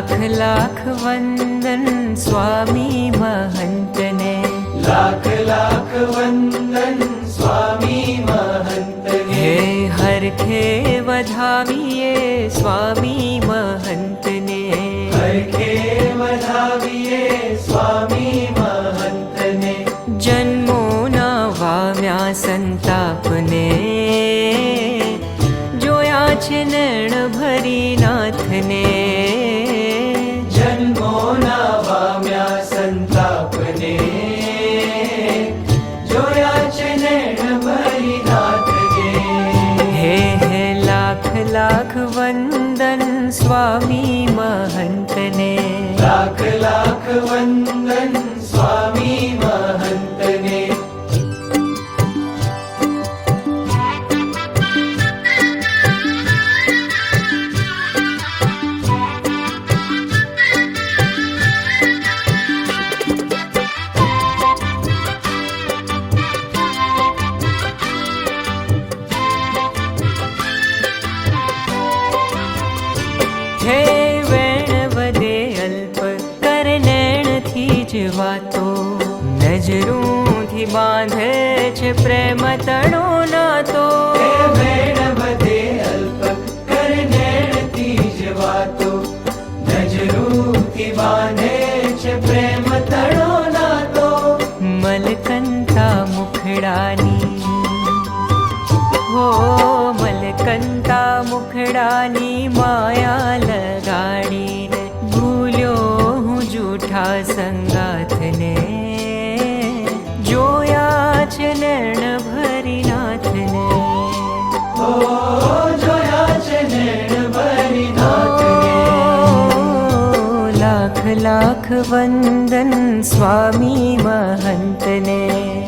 लाख लाख वंदन स्वामी महंत ने, लाख लाख वंदन स्वामी महंत ने। हे हरखे वधाविए स्वामी महंत ने, हरखे वधाविए स्वामी महंत ने। जन्मो ना वाम्या संताप ने, जोया छे नैण भरी नाथ ने। जन्मो ना वाम्या संताप ने, जोया छे नैण भरी नाथ ने। हे लाख लाख वंदन स्वामी महंत ने, लाख लाख वंदन स्वामी महंत ने। हे वेण वदे अल्प कर नैण थी ज वातो, नजरूं थी बांधे छे प्रेम तणो नातो। हे वेण वदे अल्प कर नैण थी ज वातो, नजरूं थी बांधे छे प्रेम तणो नातो। मलकंता मुखडानी, हो मलकंता मुखडानी माया लगाड़ीने, भूल्यो हूँ जूठा संगाथ ने। जोया छे नैण भरी नाथ ने, ओ जोया छे नैण भरी नाथ ने। लाख लाख वंदन स्वामी महंत ने,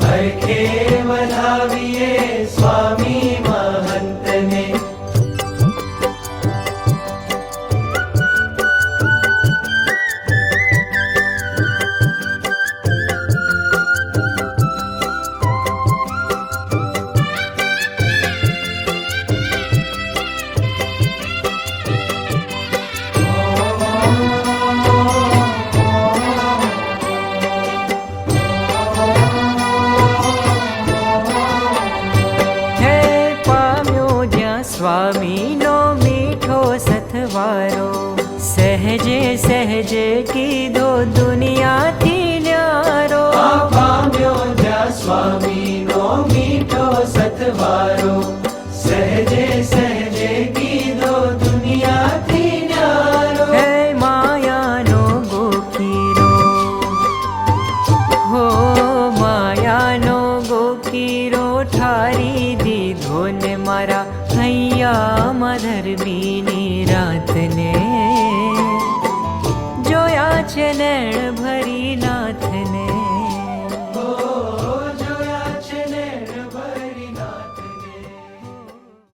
हरखे वधाविए स्वामी महंत ने। स्वामी नो मीठो सथवारो, सहजे सहजे कीधो दुनिया थी न्यारो। पाम्यो ज्या स्वामी नो मीठो सतवारो, सहजे सहजे कीधो दुनिया थी न्यारो। हे माया नो गोकीरो, हो माया नो गोकीरो ठारी दीधो ने मारा हैया मधर बीनी रात ने।